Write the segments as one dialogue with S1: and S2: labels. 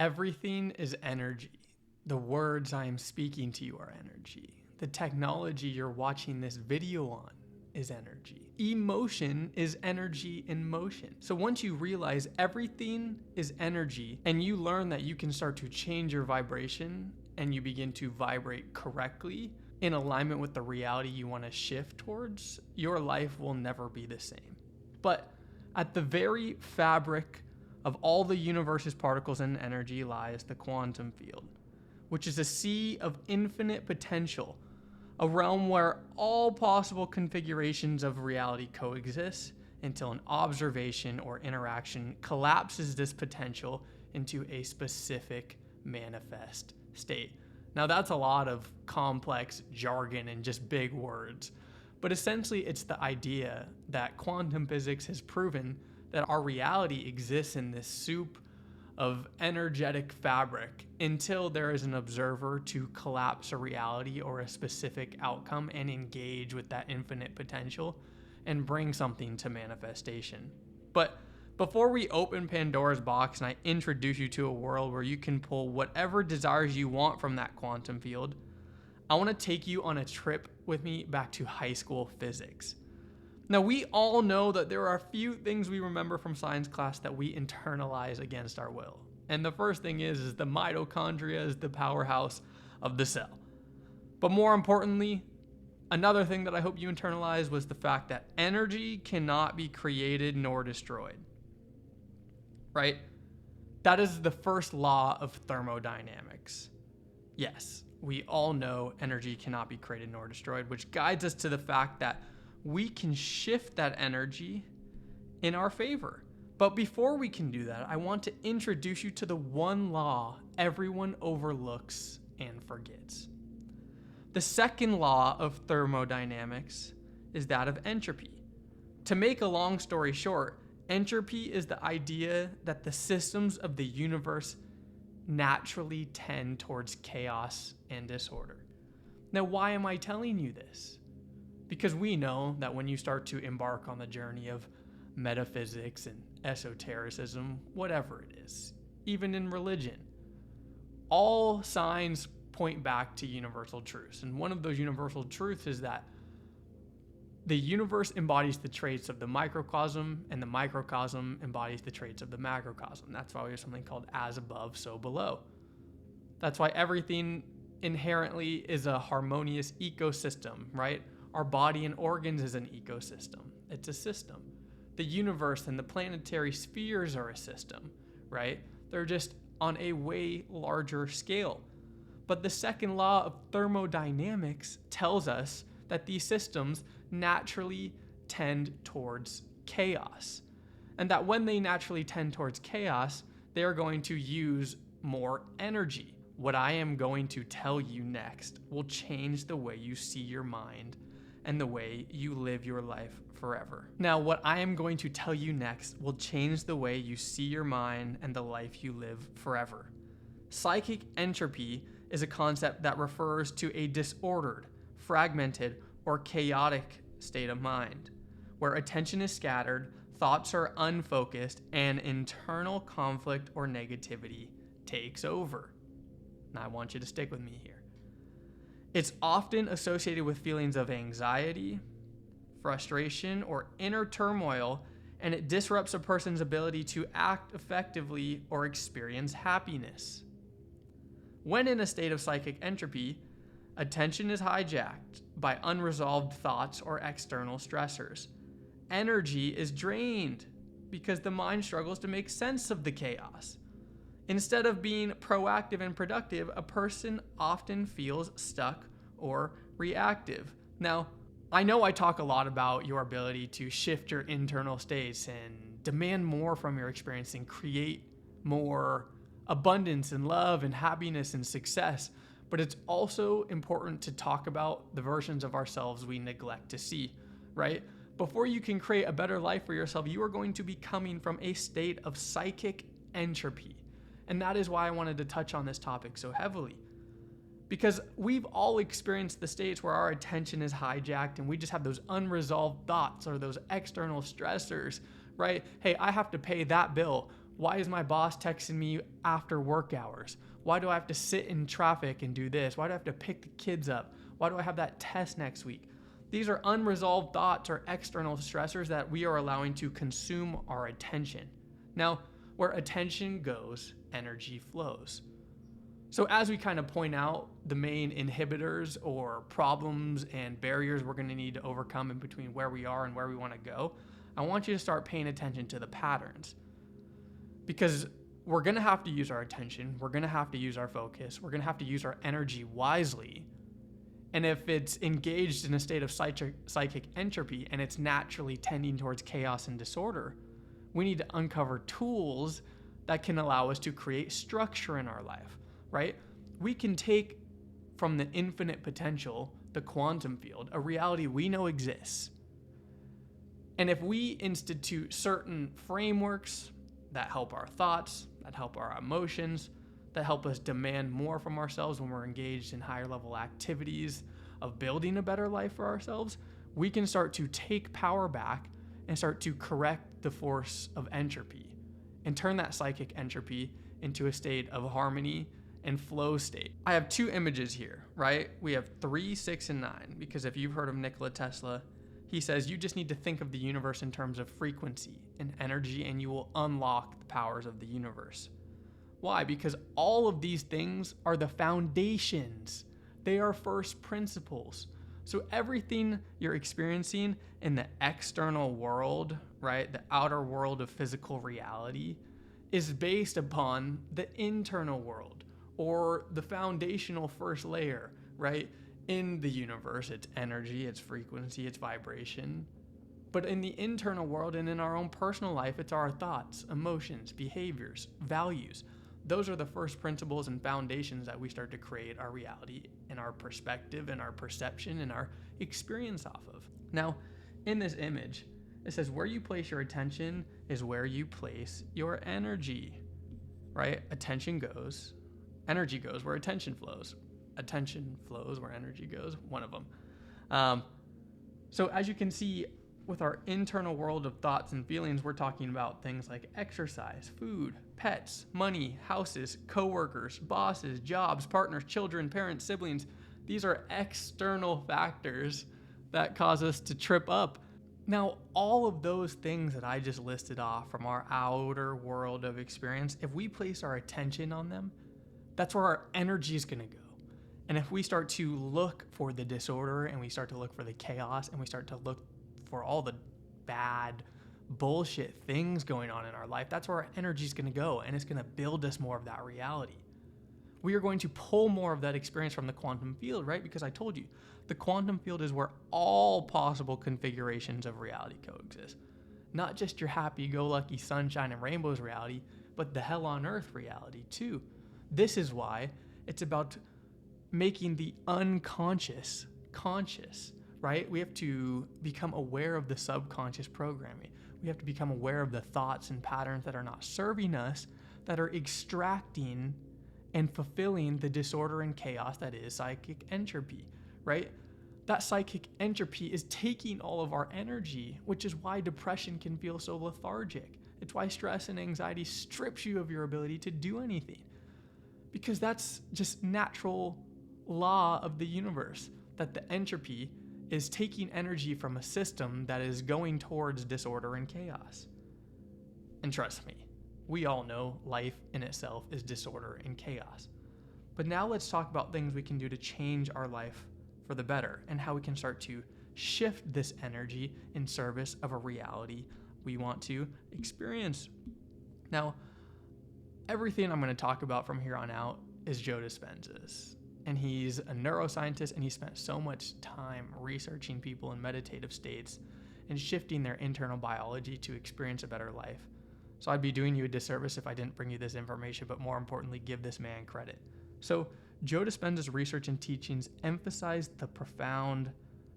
S1: Everything is energy. The words I am speaking to you are energy. The technology you're watching this video on is energy. Emotion is energy in motion. So once you realize everything is energy and you learn that you can start to change your vibration and you begin to vibrate correctly in alignment with the reality you want to shift towards, your life will never be the same. But at the very fabric of all the universe's particles and energy lies the quantum field, which is a sea of infinite potential, a realm where all possible configurations of reality coexist until an observation or interaction collapses this potential into a specific manifest state. Now that's a lot of complex jargon and just big words, but essentially it's the idea that quantum physics has proven that our reality exists in this soup of energetic fabric until there is an observer to collapse a reality or a specific outcome and engage with that infinite potential and bring something to manifestation. But before we open Pandora's box and I introduce you to a world where you can pull whatever desires you want from that quantum field, I want to take you on a trip with me back to high school physics. Now, we all know that there are a few things we remember from science class that we internalize against our will. And the first thing is the mitochondria is the powerhouse of the cell. But more importantly, another thing that I hope you internalize was the fact that energy cannot be created nor destroyed. Right? That is the first law of thermodynamics. Yes, we all know energy cannot be created nor destroyed, which guides us to the fact that we can shift that energy in our favor. But before we can do that, I want to introduce you to the one law everyone overlooks and forgets. The second law of thermodynamics is that of entropy. To make a long story short, entropy is the idea that the systems of the universe naturally tend towards chaos and disorder. Now, why am I telling you this? Because we know that when you start to embark on the journey of metaphysics and esotericism, whatever it is, even in religion, all signs point back to universal truths. And one of those universal truths is that the universe embodies the traits of the microcosm, and the microcosm embodies the traits of the macrocosm. That's why we have something called as above, so below. That's why everything inherently is a harmonious ecosystem, right? Our body and organs is an ecosystem. It's a system. The universe and the planetary spheres are a system, right? They're just on a way larger scale. But the second law of thermodynamics tells us that these systems naturally tend towards chaos. And that when they naturally tend towards chaos, they're going to use more energy. What I am going to tell you next will change the way you see your mind and the way you live your life forever. Now, what I am going to tell you next will change the way you see your mind and the life you live forever. Psychic entropy is a concept that refers to a disordered, fragmented, or chaotic state of mind, where attention is scattered, thoughts are unfocused, and internal conflict or negativity takes over. Now, I want you to stick with me here. It's often associated with feelings of anxiety, frustration, or inner turmoil, and it disrupts a person's ability to act effectively or experience happiness. When in a state of psychic entropy, attention is hijacked by unresolved thoughts or external stressors. Energy is drained because the mind struggles to make sense of the chaos. Instead of being proactive and productive, a person often feels stuck or reactive. Now, I know I talk a lot about your ability to shift your internal states and demand more from your experience and create more abundance and love and happiness and success, but it's also important to talk about the versions of ourselves we neglect to see, right? Before you can create a better life for yourself, you are going to be coming from a state of psychic entropy. And that is why I wanted to touch on this topic so heavily. Because we've all experienced the states where our attention is hijacked and we just have those unresolved thoughts or those external stressors, right? Hey, I have to pay that bill. Why is my boss texting me after work hours? Why do I have to sit in traffic and do this? Why do I have to pick the kids up? Why do I have that test next week? These are unresolved thoughts or external stressors that we are allowing to consume our attention. Now, where attention goes, energy flows. So as we kind of point out the main inhibitors or problems and barriers we're going to need to overcome in between where we are and where we want to go, I want you to start paying attention to the patterns. Because we're going to have to use our attention, we're going to have to use our focus, we're going to have to use our energy wisely. And if it's engaged in a state of psychic entropy and it's naturally tending towards chaos and disorder, we need to uncover tools that can allow us to create structure in our life, right? We can take from the infinite potential, the quantum field, a reality we know exists. And if we institute certain frameworks that help our thoughts, that help our emotions, that help us demand more from ourselves when we're engaged in higher level activities of building a better life for ourselves, we can start to take power back and start to correct the force of entropy and turn that psychic entropy into a state of harmony and flow state. I have two images here, right? We have 3, 6, and 9, because if you've heard of Nikola Tesla, he says you just need to think of the universe in terms of frequency and energy, and you will unlock the powers of the universe. Why? Because all of these things are the foundations. They are first principles. So everything you're experiencing in the external world, right, the outer world of physical reality, is based upon the internal world or the foundational first layer, right? In the universe, it's energy, it's frequency, it's vibration. But in the internal world and in our own personal life, it's our thoughts, emotions, behaviors, values. Those are the first principles and foundations that we start to create our reality and our perspective and our perception and our experience off of. Now, in this image, it says where you place your attention is where you place your energy, right? Attention goes, energy goes where attention flows. Attention flows where energy goes, one of them. So as you can see, with our internal world of thoughts and feelings, we're talking about things like exercise, food, pets, money, houses, coworkers, bosses, jobs, partners, children, parents, siblings. These are external factors that cause us to trip up. Now, all of those things that I just listed off from our outer world of experience, if we place our attention on them, that's where our energy is going to go. And if we start to look for the disorder and we start to look for the chaos and we start to look for all the bad bullshit things going on in our life, that's where our energy is going to go, and it's going to build us more of that reality. We are going to pull more of that experience from the quantum field, right? Because I told you, the quantum field is where all possible configurations of reality coexist. Not just your happy-go-lucky sunshine and rainbows reality, but the hell on earth reality too. This is why it's about making the unconscious conscious, right? We have to become aware of the subconscious programming. We have to become aware of the thoughts and patterns that are not serving us, that are extracting and fulfilling the disorder and chaos that is psychic entropy, right? That psychic entropy is taking all of our energy, which is why depression can feel so lethargic. It's why stress and anxiety strips you of your ability to do anything, because that's just natural law of the universe, that the entropy is taking energy from a system that is going towards disorder and chaos. And trust me, we all know life in itself is disorder and chaos. But now let's talk about things we can do to change our life for the better and how we can start to shift this energy in service of a reality we want to experience. Now, everything I'm going to talk about from here on out is Joe Dispenza's. And he's a neuroscientist, and he spent so much time researching people in meditative states and shifting their internal biology to experience a better life. So I'd be doing you a disservice if I didn't bring you this information, but more importantly, give this man credit. So Joe Dispenza's research and teachings emphasize the profound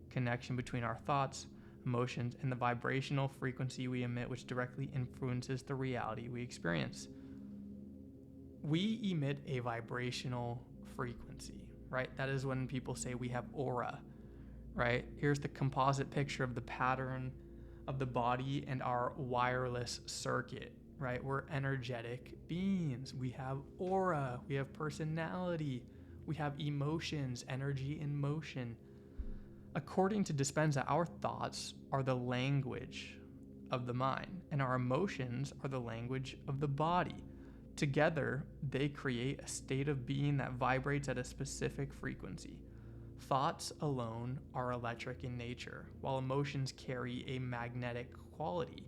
S1: connection between our thoughts, emotions, and the vibrational frequency we emit, which directly influences the reality we experience. We emit a vibrational frequency, right? That is when people say we have aura, right? Here's the composite picture of the pattern of the body and our wireless circuit, right? We're energetic beings. We have aura, we have personality, we have emotions, energy in motion. According to Dispenza, our thoughts are the language of the mind, and our emotions are the language of the body. Together, they create a state of being that vibrates at a specific frequency. Thoughts alone are electric in nature, while emotions carry a magnetic quality,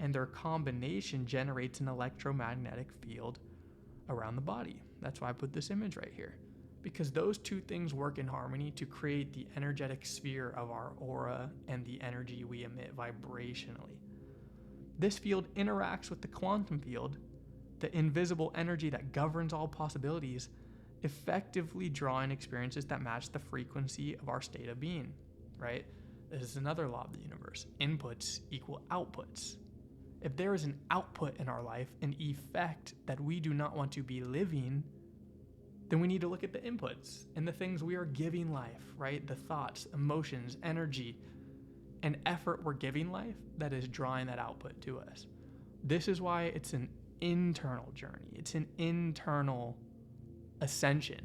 S1: and their combination generates an electromagnetic field around the body. That's why I put this image right here, because those two things work in harmony to create the energetic sphere of our aura and the energy we emit vibrationally. This field interacts with the quantum field, the invisible energy that governs all possibilities, effectively drawing experiences that match the frequency of our state of being, right? This is another law of the universe. Inputs equal outputs. If there is an output in our life, an effect that we do not want to be living, then we need to look at the inputs and the things we are giving life, right? The thoughts, emotions, energy, and effort we're giving life that is drawing that output to us. This is why it's an internal journey. It's an internal ascension.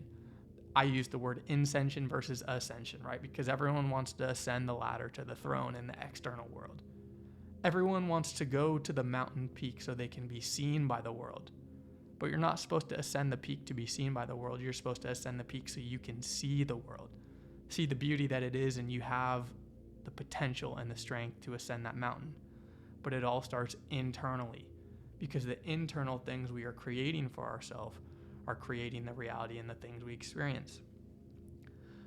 S1: I use the word ascension versus ascension, right? Because everyone wants to ascend the ladder to the throne in the external world. Everyone wants to go to the mountain peak so they can be seen by the world. But you're not supposed to ascend the peak to be seen by the world. You're supposed to ascend the peak so you can see the world, see the beauty that it is, and you have the potential and the strength to ascend that mountain. But it all starts internally, because the internal things we are creating for ourselves are creating the reality and the things we experience.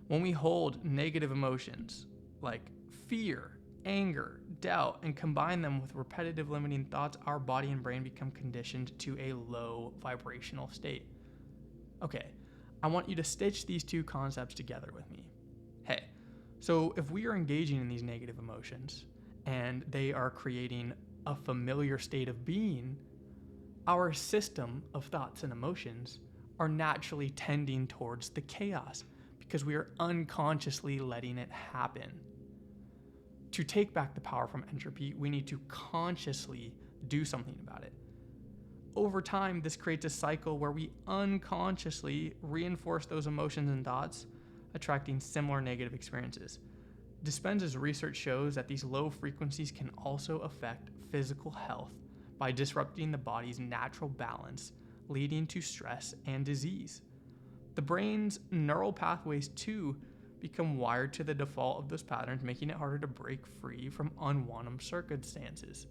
S1: When we hold negative emotions like fear, anger, doubt, and combine them with repetitive limiting thoughts, our body and brain become conditioned to a low vibrational state. Okay, I want you to stitch these two concepts together with me. Hey, so if we are engaging in these negative emotions and they are creating a familiar state of being, our system of thoughts and emotions are naturally tending towards the chaos because we are unconsciously letting it happen. To take back the power from entropy, we need to consciously do something about it. Over time, this creates a cycle where we unconsciously reinforce those emotions and thoughts, attracting similar negative experiences. Dispenza's research shows that these low frequencies can also affect physical health by disrupting the body's natural balance, leading to stress and disease. The brain's neural pathways, too, become wired to the default of those patterns, making it harder to break free from unwanted circumstances.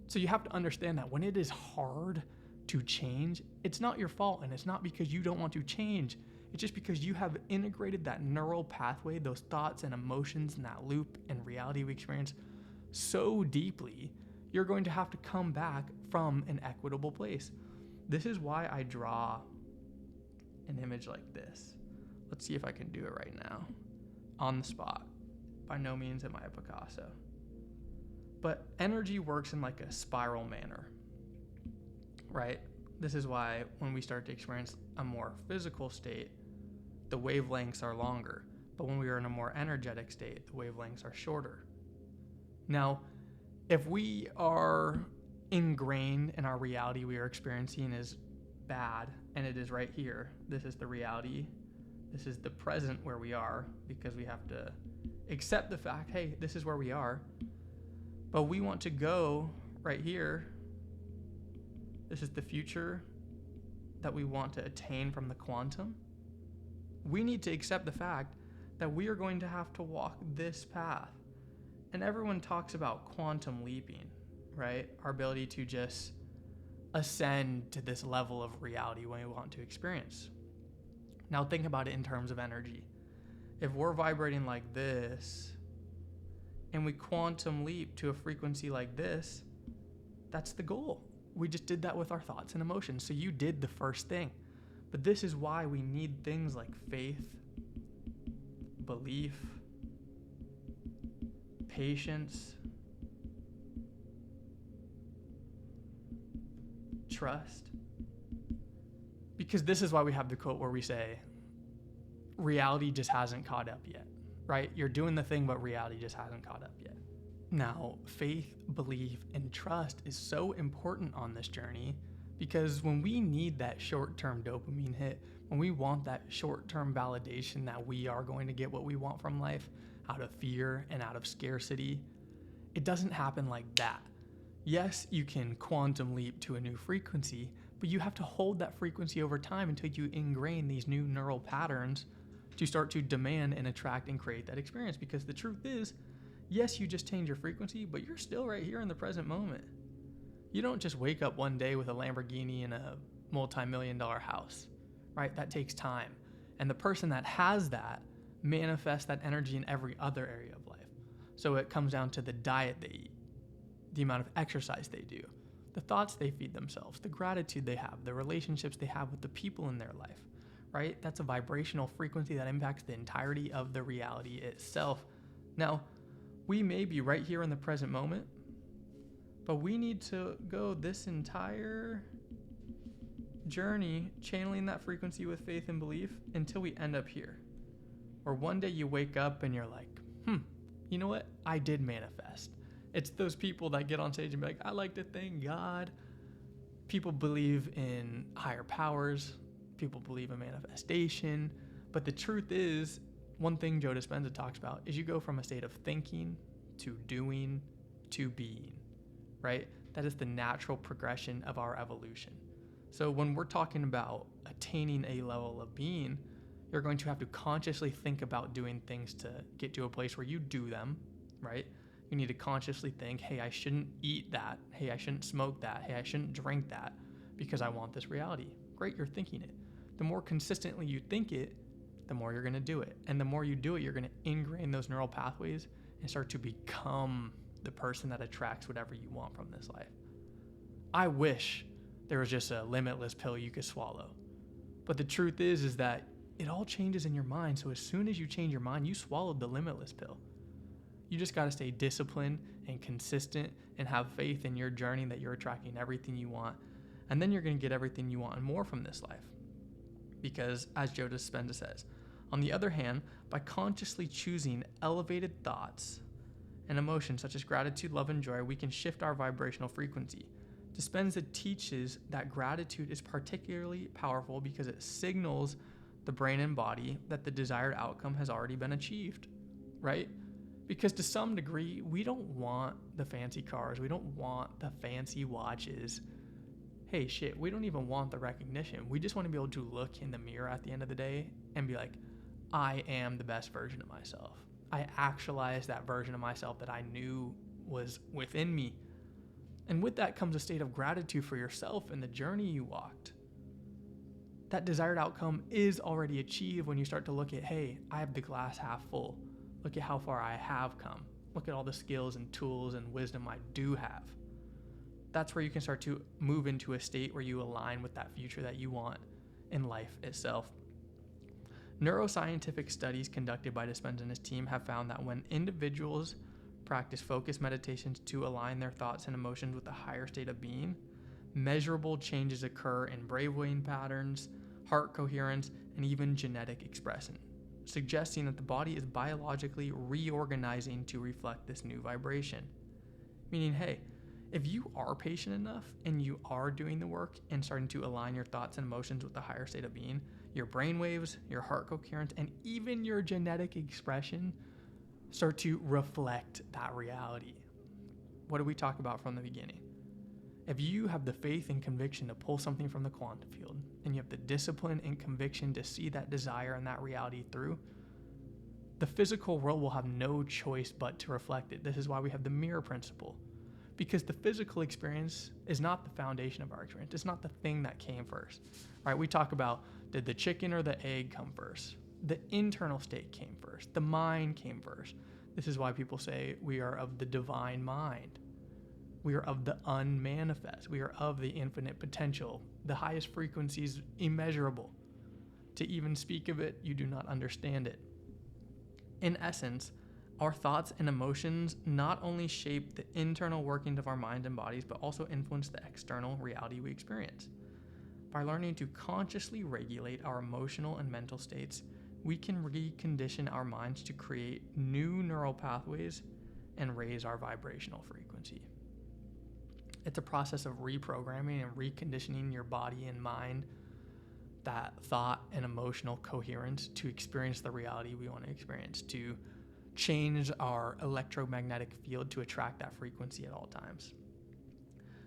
S1: So you have to understand that when it is hard to change, it's not your fault, and it's not because you don't want to change. It's just because you have integrated that neural pathway, those thoughts and emotions and that loop and reality we experience so deeply, you're going to have to come back from an equitable place. This is why I draw an image like this. Let's see if I can do it right now. On the spot. By no means am I a Picasso. But energy works in like a spiral manner, right? This is why when we start to experience a more physical state, the wavelengths are longer. But when we are in a more energetic state, the wavelengths are shorter. Now, if we are ingrained in our reality we are experiencing is bad, and it is right here, this is the reality, this is the present where we are, because we have to accept the fact, hey, this is where we are. But we want to go right here. This is the future that we want to attain from the quantum. We need to accept the fact that we are going to have to walk this path. And everyone talks about quantum leaping, right? Our ability to just ascend to this level of reality when we want to experience. Now think about it in terms of energy. If we're vibrating like this and we quantum leap to a frequency like this, that's the goal. We just did that with our thoughts and emotions. So you did the first thing. But this is why we need things like faith, belief, patience, trust. Because this is why we have the quote where we say, reality just hasn't caught up yet, right? You're doing the thing, but reality just hasn't caught up yet. Now, faith, belief, and trust is so important on this journey because when we need that short-term dopamine hit, when we want that short-term validation that we are going to get what we want from life out of fear and out of scarcity, it doesn't happen like that. Yes, you can quantum leap to a new frequency, but you have to hold that frequency over time until you ingrain these new neural patterns to start to demand and attract and create that experience. Because the truth is, yes, you just change your frequency, but you're still right here in the present moment. You don't just wake up one day with a Lamborghini and a multi-million-dollar house, right? That takes time. And the person that has that manifests that energy in every other area of life. So it comes down to the diet they eat, the amount of exercise they do, the thoughts they feed themselves, the gratitude they have, the relationships they have with the people in their life, right? That's a vibrational frequency that impacts the entirety of the reality itself. Now, we may be right here in the present moment, but we need to go this entire journey channeling that frequency with faith and belief until we end up here. Or one day you wake up and you're like, you know what? I did manifest. It's those people that get on stage and be like, I like to thank God. People believe in higher powers. People believe in manifestation. But the truth is, one thing Joe Dispenza talks about is you go from a state of thinking to doing to being, right? That is the natural progression of our evolution. So when we're talking about attaining a level of being, you're going to have to consciously think about doing things to get to a place where you do them, right? You need to consciously think, hey, I shouldn't eat that. Hey, I shouldn't smoke that. Hey, I shouldn't drink that because I want this reality. Great, you're thinking it. The more consistently you think it, the more you're going to do it. And the more you do it, you're going to ingrain those neural pathways and start to become the person that attracts whatever you want from this life. I wish there was just a limitless pill you could swallow. But the truth is that it all changes in your mind. So as soon as you change your mind, you swallowed the limitless pill. You just got to stay disciplined and consistent and have faith in your journey that you're attracting everything you want. And then you're going to get everything you want and more from this life. Because as Joe Dispenza says, on the other hand, by consciously choosing elevated thoughts and emotions such as gratitude, love, and joy, we can shift our vibrational frequency. Dispenza teaches that gratitude is particularly powerful because it signals the brain and body that the desired outcome has already been achieved, right? Because to some degree, we don't want the fancy cars. We don't want the fancy watches. Hey, shit, we don't even want the recognition. We just want to be able to look in the mirror at the end of the day and be like, I am the best version of myself. I actualized that version of myself that I knew was within me. And with that comes a state of gratitude for yourself and the journey you walked. That desired outcome is already achieved when you start to look at, hey, I have the glass half full. Look at how far I have come. Look at all the skills and tools and wisdom I do have. That's where you can start to move into a state where you align with that future that you want in life itself. Neuroscientific studies conducted by Dispenza and his team have found that when individuals practice focused meditations to align their thoughts and emotions with a higher state of being, measurable changes occur in brainwave patterns, heart coherence, and even genetic expression, suggesting that the body is biologically reorganizing to reflect this new vibration. Meaning, hey, if you are patient enough and you are doing the work and starting to align your thoughts and emotions with the higher state of being, your brain waves, your heart coherence, and even your genetic expression start to reflect that reality. What did we talk about from the beginning? If you have the faith and conviction to pull something from the quantum field, and you have the discipline and conviction to see that desire and that reality through, the physical world will have no choice but to reflect it. This is why we have the mirror principle. Because the physical experience is not the foundation of our experience. It's not the thing that came first, right? We talk about, did the chicken or the egg come first? The internal state came first. The mind came first. This is why people say we are of the divine mind. We are of the unmanifest. We are of the infinite potential. The highest frequencies immeasurable. To even speak of it, you do not understand it. In essence, our thoughts and emotions not only shape the internal workings of our minds and bodies, but also influence the external reality we experience. By learning to consciously regulate our emotional and mental states, we can recondition our minds to create new neural pathways and raise our vibrational frequency. It's a process of reprogramming and reconditioning your body and mind, that thought and emotional coherence to experience the reality we want to experience, to change our electromagnetic field to attract that frequency at all times.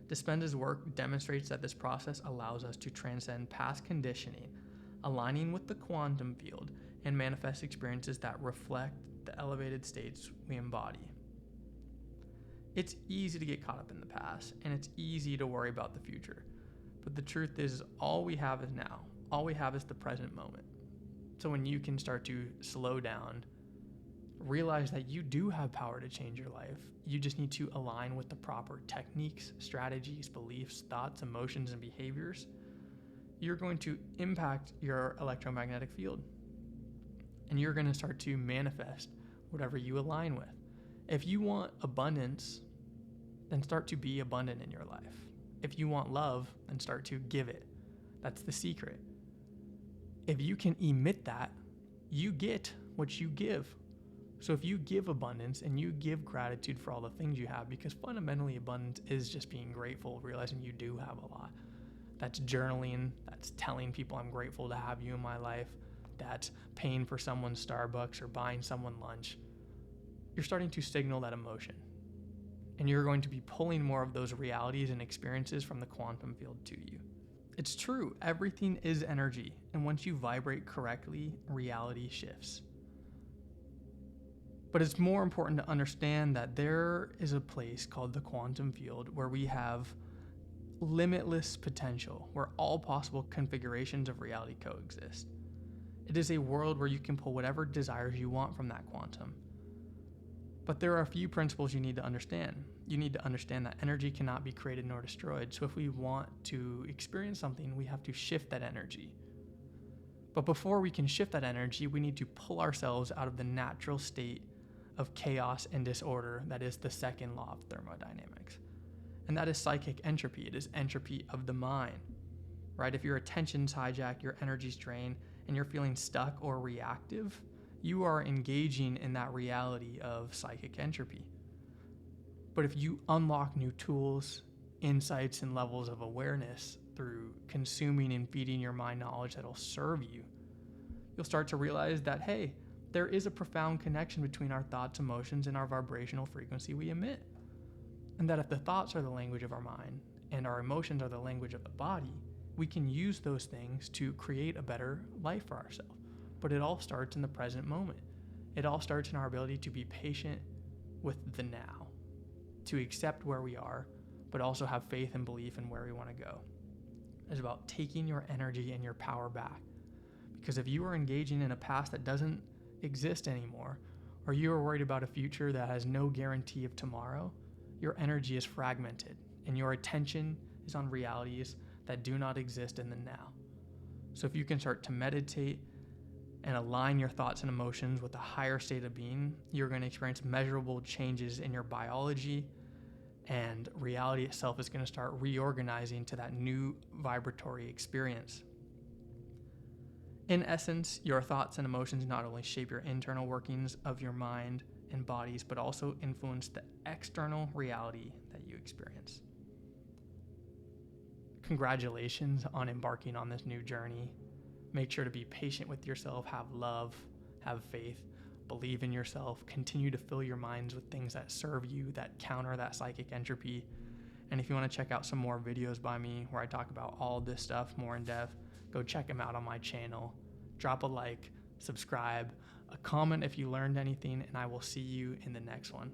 S1: Dispenza's work demonstrates that this process allows us to transcend past conditioning, aligning with the quantum field, and manifest experiences that reflect the elevated states we embody. It's easy to get caught up in the past, and it's easy to worry about the future. But the truth is, all we have is now. All we have is the present moment. So when you can start to slow down, realize that you do have power to change your life. You just need to align with the proper techniques, strategies, beliefs, thoughts, emotions, and behaviors. You're going to impact your electromagnetic field. And you're going to start to manifest whatever you align with. If you want abundance, then start to be abundant in your life. If you want love, then start to give it. That's the secret. If you can emit that, you get what you give. So if you give abundance and you give gratitude for all the things you have, because fundamentally abundance is just being grateful, realizing you do have a lot. That's journaling, that's telling people I'm grateful to have you in my life, that's paying for someone's Starbucks or buying someone lunch. You're starting to signal that emotion. And you're going to be pulling more of those realities and experiences from the quantum field to you. It's true, everything is energy, and once you vibrate correctly, reality shifts. But it's more important to understand that there is a place called the quantum field where we have limitless potential, where all possible configurations of reality coexist. It is a world where you can pull whatever desires you want from that quantum. But there are a few principles you need to understand. You need to understand that energy cannot be created nor destroyed. So if we want to experience something, we have to shift that energy. But before we can shift that energy, we need to pull ourselves out of the natural state of chaos and disorder that is the second law of thermodynamics. And that is psychic entropy. It is entropy of the mind, right? If your attention's hijacked, your energy's drained, and you're feeling stuck or reactive, you are engaging in that reality of psychic entropy. But if you unlock new tools, insights, and levels of awareness through consuming and feeding your mind knowledge that'll serve you, you'll start to realize that, hey, there is a profound connection between our thoughts, emotions, and our vibrational frequency we emit. And that if the thoughts are the language of our mind and our emotions are the language of the body, we can use those things to create a better life for ourselves. But it all starts in the present moment. It all starts in our ability to be patient with the now, to accept where we are, but also have faith and belief in where we want to go. It's about taking your energy and your power back. Because if you are engaging in a past that doesn't exist anymore, or you are worried about a future that has no guarantee of tomorrow, your energy is fragmented and your attention is on realities that do not exist in the now. So if you can start to meditate and align your thoughts and emotions with a higher state of being, you're going to experience measurable changes in your biology, and reality itself is going to start reorganizing to that new vibratory experience. In essence, your thoughts and emotions not only shape your internal workings of your mind and bodies, but also influence the external reality that you experience. Congratulations on embarking on this new journey. Make sure to be patient with yourself, have love, have faith, believe in yourself, continue to fill your minds with things that serve you, that counter that psychic entropy. And if you want to check out some more videos by me where I talk about all this stuff more in depth, go check them out on my channel. Drop a like, subscribe, a comment if you learned anything, and I will see you in the next one.